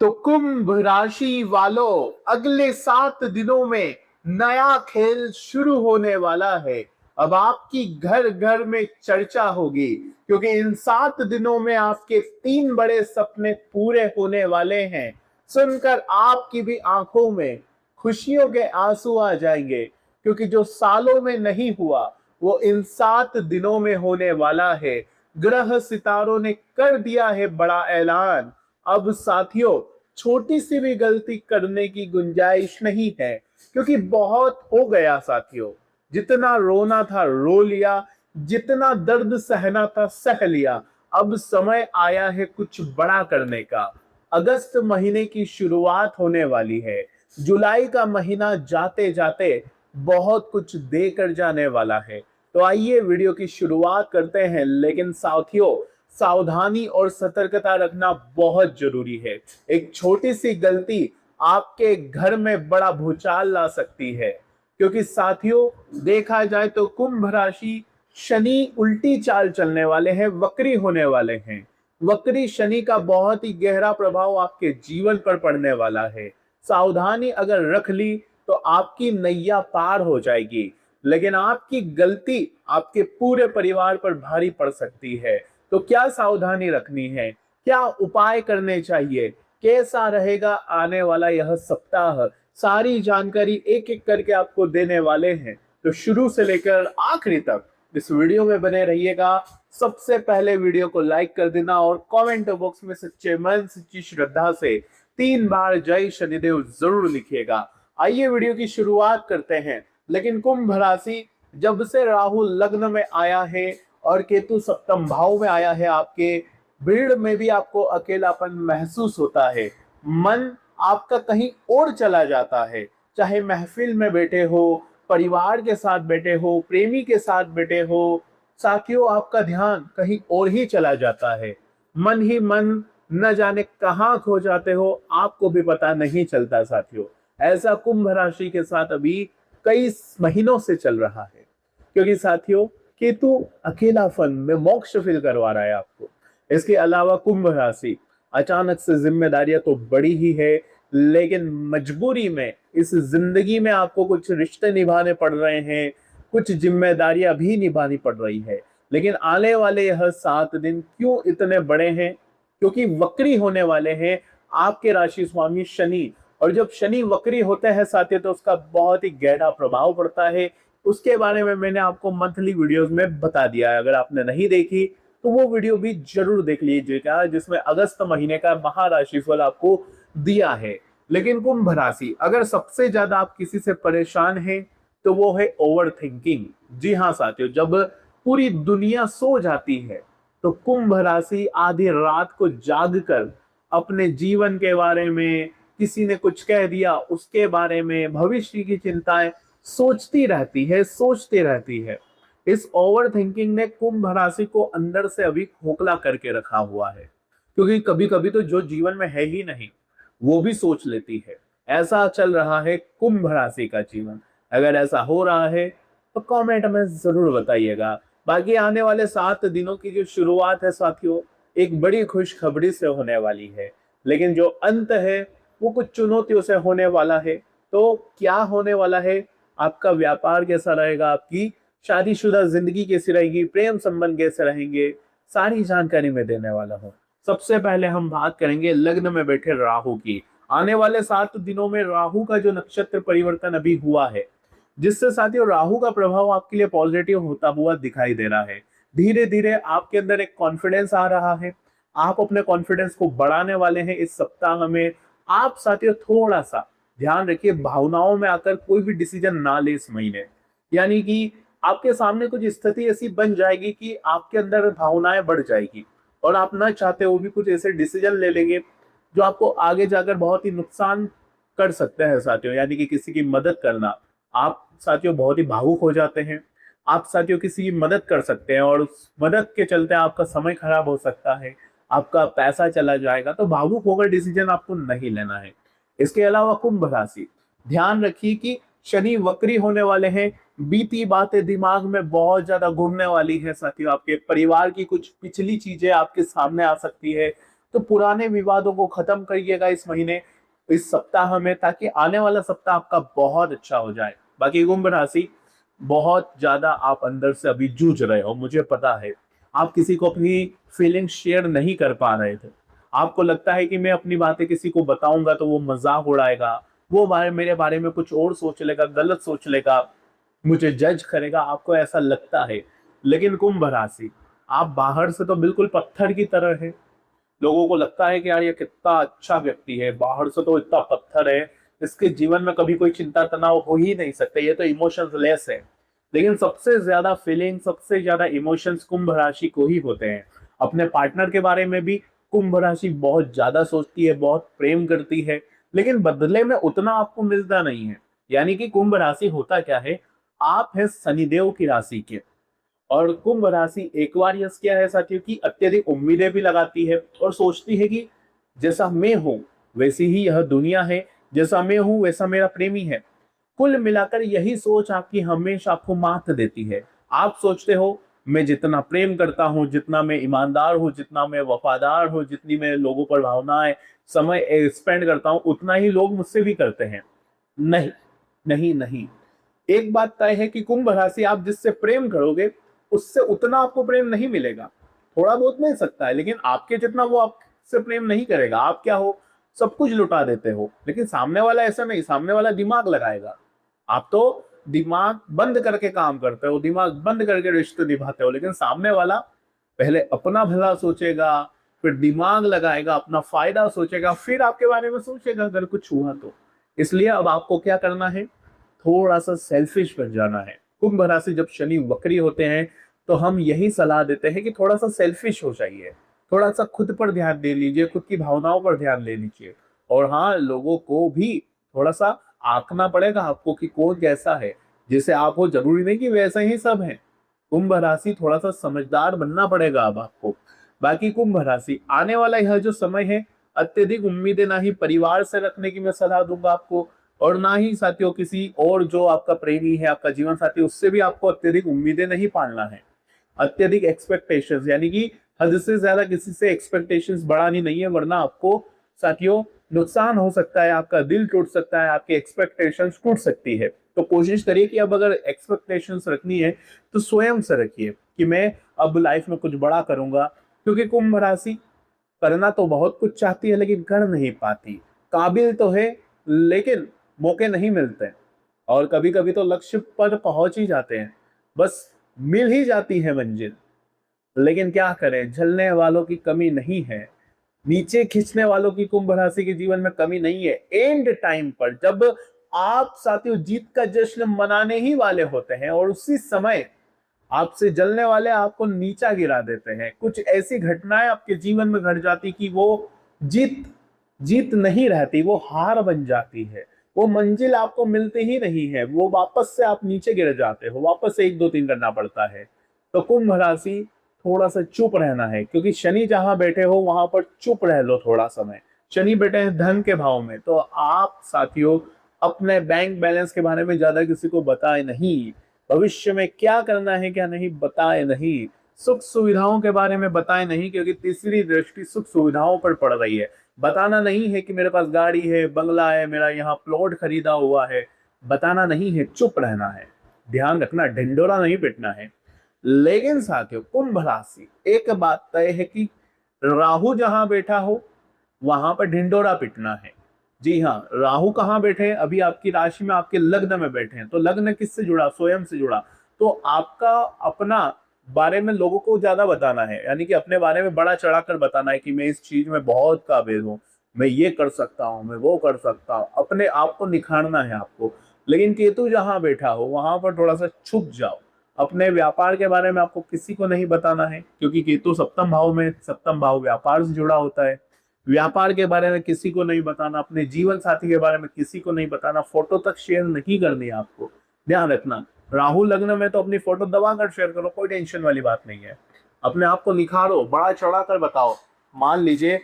तो कुंभ राशि वालों, अगले 7 दिनों में नया खेल शुरू होने वाला है। अब आपकी घर घर में चर्चा होगी, क्योंकि इन 7 दिनों में आपके 3 बड़े सपने पूरे होने वाले हैं। सुनकर आपकी भी आंखों में खुशियों के आंसू आ जाएंगे, क्योंकि जो सालों में नहीं हुआ वो इन 7 दिनों में होने वाला है। ग्रह सितारों ने कर दिया है बड़ा ऐलान। अब साथियों, छोटी सी भी गलती करने की गुंजाइश नहीं है, क्योंकि बहुत हो गया साथियों। जितना रोना था रो लिया, जितना दर्द सहना था सह लिया। अब समय आया है कुछ बड़ा करने का। अगस्त महीने की शुरुआत होने वाली है। जुलाई का महीना जाते जाते बहुत कुछ देकर जाने वाला है। तो आइए वीडियो की शुरुआत करते हैं, लेकिन साथियों, सावधानी और सतर्कता रखना बहुत जरूरी है। एक छोटी सी गलती आपके घर में बड़ा भूचाल ला सकती है, क्योंकि साथियों, देखा जाए तो कुंभ राशि शनि उल्टी चाल चलने वाले हैं, वक्री होने वाले हैं। वक्री शनि का बहुत ही गहरा प्रभाव आपके जीवन पर पड़ने वाला है। सावधानी अगर रख ली तो आपकी नैया पार हो जाएगी, लेकिन आपकी गलती आपके पूरे परिवार पर भारी पड़ सकती है। तो क्या सावधानी रखनी है, क्या उपाय करने चाहिए, कैसा रहेगा आने वाला यह सप्ताह, सारी जानकारी एक एक करके आपको देने वाले हैं। तो शुरू से लेकर आखिरी तक इस वीडियो में बने रहिएगा। सबसे पहले वीडियो को लाइक कर देना और कमेंट बॉक्स में सच्चे मन सच्ची श्रद्धा से 3 बार जय शनिदेव जरूर लिखिएगा। आइए वीडियो की शुरुआत करते हैं। लेकिन कुंभ राशि, जब से राहु लग्न में आया है और केतु सप्तम भाव में आया है, आपके भीड़ में भी आपको अकेलापन महसूस होता है। मन आपका कहीं और चला जाता है, चाहे महफिल में बैठे हो, परिवार के साथ बैठे हो, प्रेमी के साथ बैठे हो। साथियों, आपका ध्यान कहीं और ही चला जाता है। मन ही मन न जाने कहां खो जाते हो, आपको भी पता नहीं चलता साथियों। ऐसा कुंभ राशि के साथ अभी कई महीनों से चल रहा है, क्योंकि साथियों, केतु अकेलापन में मोक्ष फील करवा रहा है आपको। इसके अलावा कुंभ राशि, अचानक से जिम्मेदारियां तो बड़ी ही है, लेकिन मजबूरी में इस जिंदगी में आपको कुछ रिश्ते निभाने पड़ रहे हैं, कुछ जिम्मेदारियां भी निभानी पड़ रही है। लेकिन आने वाले यह 7 दिन क्यों इतने बड़े हैं? क्योंकि वक्री होने वाले हैं आपके राशि स्वामी शनि। और जब शनि वक्री होते हैं साथियों, तो उसका बहुत ही गहरा प्रभाव पड़ता है। उसके बारे में मैंने आपको मंथली वीडियोस में बता दिया है। अगर आपने नहीं देखी तो वो वीडियो भी जरूर देख लीजिएगा, जिसमें अगस्त महीने का महाराशिफल आपको दिया है। लेकिन कुंभ राशि, अगर सबसे ज्यादा आप किसी से परेशान हैं तो वो है ओवर थिंकिंग। जी हाँ साथियों, जब पूरी दुनिया सो जाती है तो कुंभ राशि आधी रात को जाग कर अपने जीवन के बारे में, किसी ने कुछ कह दिया उसके बारे में, भविष्य की चिंताएं सोचती रहती है, सोचती रहती है। इस ओवर थिंकिंग ने कुंभ राशि को अंदर से अभी खोखला करके रखा हुआ है, क्योंकि कभी कभी तो जो जीवन में है ही नहीं वो भी सोच लेती है। ऐसा चल रहा है कुंभ राशि का जीवन। अगर ऐसा हो रहा है तो कमेंट में जरूर बताइएगा। बाकी आने वाले 7 दिनों की जो शुरुआत है साथियों, एक बड़ी खुशखबरी से होने वाली है, लेकिन जो अंत है वो कुछ चुनौतियों से होने वाला है। तो क्या होने वाला है? आपका व्यापार कैसा रहेगा, आपकी शादीशुदा जिंदगी कैसी रहेगी, प्रेम संबंध कैसे रहेंगे, सारी जानकारी मैं देने वाला हूँ। सबसे पहले हम बात करेंगे लग्न में बैठे राहु की। आने वाले 7 दिनों में राहु का जो नक्षत्र परिवर्तन अभी हुआ है, जिससे साथियों राहु का प्रभाव आपके लिए पॉजिटिव होता हुआ दिखाई दे रहा है। धीरे धीरे आपके अंदर एक कॉन्फिडेंस आ रहा है। आप अपने कॉन्फिडेंस को बढ़ाने वाले हैं इस सप्ताह में। आप साथियों थोड़ा सा ध्यान रखिए, भावनाओं में आकर कोई भी डिसीजन ना ले इस महीने। यानी कि आपके सामने कुछ स्थिति ऐसी बन जाएगी कि आपके अंदर भावनाएं बढ़ जाएगी और आप ना चाहते हो भी कुछ ऐसे डिसीजन ले लेंगे जो आपको आगे जाकर बहुत ही नुकसान कर सकते हैं साथियों। यानी कि किसी की मदद करना, आप साथियों बहुत ही भावुक हो जाते हैं। आप साथियों किसी की मदद कर सकते हैं और उस मदद के चलते आपका समय खराब हो सकता है, आपका पैसा चला जाएगा। तो भावुक होकर डिसीजन आपको नहीं लेना है। इसके अलावा कुंभ राशि, ध्यान रखिए कि शनि वक्री होने वाले हैं। बीती बातें दिमाग में बहुत ज्यादा घूमने वाली है साथियों। आपके परिवार की कुछ पिछली चीजें आपके सामने आ सकती है। तो पुराने विवादों को खत्म करिएगा इस महीने, इस सप्ताह में, ताकि आने वाला सप्ताह आपका बहुत अच्छा हो जाए। बाकी कुंभ राशि, बहुत ज्यादा आप अंदर से अभी जूझ रहे हो, मुझे पता है। आप किसी को अपनी फीलिंग शेयर नहीं कर पा रहे थे। आपको लगता है कि मैं अपनी बातें किसी को बताऊंगा तो वो मजाक उड़ाएगा, वो मेरे बारे में कुछ और सोच लेगा, गलत सोच लेगा, मुझे जज करेगा, आपको ऐसा लगता है। लेकिन कुंभ राशि, आप बाहर से तो बिल्कुल पत्थर की तरह है। लोगों को लगता है कि यार ये कितना अच्छा व्यक्ति है, बाहर से तो इतना पत्थर है, इसके जीवन में कभी कोई चिंता तनाव हो ही नहीं सकता, ये तो इमोशंस लेस है। लेकिन सबसे ज्यादा फीलिंग, सबसे ज्यादा इमोशंस कुंभ राशि को ही होते हैं। अपने पार्टनर के बारे में भी कुंभ राशि बहुत ज्यादा सोचती है, बहुत प्रेम करती है, लेकिन बदले में उतना आपको मिलता नहीं है। यानी कि कुंभ राशि होता क्या है, आप है शनिदेव की राशि के। और कुंभ राशि एक्वारियस क्या है साथियों की, अत्यधिक उम्मीदें भी लगाती है और सोचती है कि जैसा मैं हूं वैसी ही यह दुनिया है, जैसा मैं हूं वैसा मेरा प्रेमी है। कुल मिलाकर यही सोच आपकी हमेशा आपको मात देती है। आप सोचते हो मैं जितना प्रेम करता हूं, जितना मैं ईमानदार हूं, जितना मैं वफादार हूं, जितनी मैं लोगों पर भावनाएं समय स्पेंड करता हूं, उतना ही लोग मुझसे भी करते हैं। नहीं, नहीं, नहीं। एक बात तय है कि कुंभ राशि, आप जिससे प्रेम करोगे उससे उतना आपको प्रेम नहीं मिलेगा। थोड़ा बहुत मिल सकता है, लेकिन आपके जितना वो आपसे प्रेम नहीं करेगा। आप क्या हो, सब कुछ लुटा देते हो, लेकिन सामने वाला ऐसा नहीं, सामने वाला दिमाग लगाएगा। आप तो दिमाग बंद करके काम करते हो, दिमाग बंद करके रिश्ते निभाते हो, लेकिन सामने वाला पहले अपना भला सोचेगा, फिर दिमाग लगाएगा, अपना फायदा सोचेगा, फिर आपके बारे में सोचेगा अगर कुछ हुआ तो। इसलिए अब आपको क्या करना है, थोड़ा सा सेल्फिश बन जाना है। कुंभ राशि जब शनि वक्री होते हैं तो हम यही सलाह देते हैं कि थोड़ा सा सेल्फिश हो जाइए, थोड़ा सा खुद पर ध्यान दे लीजिए, खुद की भावनाओं पर ध्यान दे लीजिए। और हाँ, लोगों को भी थोड़ा सा आंकना पड़ेगा आपको कि कौन कैसा है। जैसे आप हो जरूरी नहीं कि वैसे ही सब है। कुंभ राशि, थोड़ा सा समझदार बनना पड़ेगा अब आपको। बाकी कुंभ राशि, आने वाला यह जो समय है, अत्यधिक उम्मीदें ना ही परिवार से रखने की मैं सलाह दूंगा आपको, और ना ही साथियों किसी और जो आपका प्रेमी है, आपका जीवन साथी, उससे भी आपको अत्यधिक उम्मीदें नहीं पालना है। अत्यधिक एक्सपेक्टेशंस, यानी कि हद से ज्यादा किसी से एक्सपेक्टेशंस बढ़ानी नहीं है, वरना आपको साथियों नुकसान हो सकता है, आपका दिल टूट सकता है, आपकी एक्सपेक्टेशंस टूट सकती है। तो कोशिश करिए कि अब अगर एक्सपेक्टेशंस रखनी है तो स्वयं से रखिए कि मैं अब लाइफ में कुछ बड़ा करूंगा। क्योंकि कुंभ राशि करना तो बहुत कुछ चाहती है, लेकिन कर नहीं पाती। काबिल तो है, लेकिन मौके नहीं मिलते। और कभी कभी तो लक्ष्य पर पहुंच ही जाते हैं, बस मिल ही जाती है मंजिल। लेकिन क्या करें, झलने वालों की कमी नहीं है, नीचे खींचने वालों की कुंभ राशि के जीवन में कमी नहीं है। एंड टाइम पर जब आप साथियों जीत का जश्न मनाने ही वाले होते हैं और उसी समय आपसे जलने वाले आपको नीचा गिरा देते हैं, कुछ ऐसी घटनाएं आपके जीवन में घट जाती कि वो जीत जीत नहीं रहती, वो हार बन जाती है, वो मंजिल आपको मिलती ही नहीं है, वो वापस से आप नीचे गिर जाते हो, वापस से 1 2 3 करना पड़ता है। तो कुंभ राशि, थोड़ा सा चुप रहना है, क्योंकि शनि जहां बैठे हो वहां पर चुप रह लो थोड़ा समय। शनि बैठे हैं धन के भाव में, तो आप साथियों अपने बैंक बैलेंस के बारे में ज्यादा किसी को बताए नहीं, भविष्य में क्या करना है क्या नहीं बताए नहीं, सुख सुविधाओं के बारे में बताए नहीं, क्योंकि तीसरी दृष्टि सुख सुविधाओं पर पड़ रही है। बताना नहीं है कि मेरे पास गाड़ी है, बंगला है, मेरा यहाँ प्लॉट खरीदा हुआ है, बताना नहीं है, चुप रहना है। ध्यान रखना, ढिंडोरा नहीं पिटना है। लेकिन साथियों कुंभ राशि, एक बात तय है कि राहु जहां बैठा हो वहां पर ढिंडोरा पिटना है। जी हाँ, राहु कहाँ बैठे हैं, अभी आपकी राशि में आपके लग्न में बैठे हैं। तो लग्न किससे जुड़ा, स्वयं से जुड़ा। तो आपका अपना बारे में लोगों को ज्यादा बताना है, यानी कि अपने बारे में बड़ा चढ़ाकर बताना है कि मैं इस चीज में बहुत काबिल हूँ, मैं ये कर सकता हूँ, मैं वो कर सकता हूँ, अपने आप को निखारना है आपको। लेकिन केतु जहां बैठा हो वहां पर थोड़ा सा छुप जाओ। अपने व्यापार के बारे में आपको किसी को नहीं बताना है, क्योंकि केतु सप्तम भाव में, सप्तम भाव व्यापार से जुड़ा होता है। व्यापार के बारे में किसी को नहीं बताना, अपने जीवन साथी के बारे में किसी को नहीं बताना, फोटो तक शेयर नहीं करनी है आपको। ध्यान रखना, राहु लग्न में तो अपनी फोटो दबा कर शेयर करो, कोई टेंशन वाली बात नहीं है। अपने आप को निखारो, बड़ा चढ़ा कर बताओ। मान लीजिए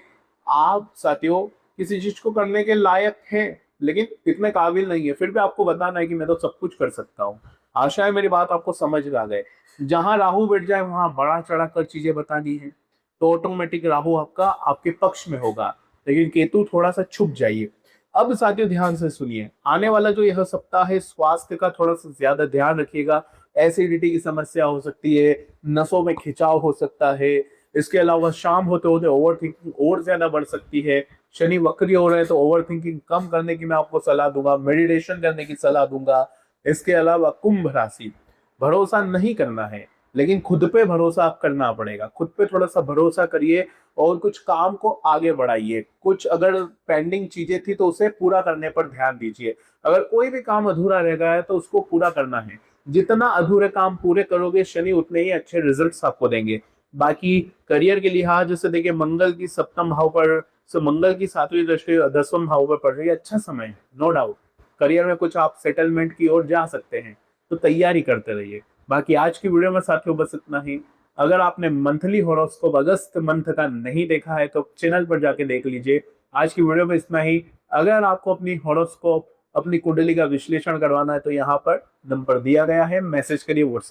आप साथियों किसी चीज को करने के लायक हैं, लेकिन इतने काबिल नहीं है, फिर भी आपको बताना है कि मैं तो सब कुछ कर सकता हूँ। आशा है मेरी बात आपको समझ आ गए। जहां राहु बैठ जाए वहां बड़ा चढ़ा कर चीजें बतानी है। तो ऑटोमेटिक राहु आपका आपके पक्ष में होगा, लेकिन केतु थोड़ा सा छुप जाइए। अब साथियों ध्यान से सुनिए, आने वाला जो यह सप्ताह है स्वास्थ्य का थोड़ा सा ज्यादा ध्यान रखिएगा। एसिडिटी की समस्या हो सकती है, नसों में खिंचाव हो सकता है, इसके अलावा शाम होते होते ओवर थिंकिंग और ज्यादा बढ़ सकती है। शनि वक्री हो रहे हैं तो ओवर थिंकिंग कम करने की मैं आपको सलाह दूंगा, मेडिटेशन करने की सलाह दूंगा। इसके अलावा कुंभ राशि, भरोसा नहीं करना है, लेकिन खुद पे भरोसा आप करना पड़ेगा। खुद पे थोड़ा सा भरोसा करिए और कुछ काम को आगे बढ़ाइए। कुछ अगर पेंडिंग चीजें थी तो उसे पूरा करने पर ध्यान दीजिए। अगर कोई भी काम अधूरा रह गया है तो उसको पूरा करना है। जितना अधूरे काम पूरे करोगे शनि उतने ही अच्छे रिजल्ट्स आपको देंगे। बाकी करियर के लिहाज से देखिए, मंगल की सप्तम भाव पर, मंगल की 7वीं दृष्टि 10वें भाव पर पड़ रही है। अच्छा समय है, नो डाउट। करियर में कुछ आप सेटलमेंट की ओर जा सकते हैं, तो तैयारी करते रहिए। बाकी आज की वीडियो में साथियों बस इतना ही। अगर आपने मंथली हॉरोस्कोप अगस्त मंथ का नहीं देखा है तो चैनल पर जाके देख लीजिए। आज की वीडियो में इतना ही। अगर आपको अपनी हॉरोस्कोप, अपनी कुंडली का विश्लेषण करवाना है तो यहाँ पर नंबर दिया गया है, मैसेज करिए व्हाट्सएप।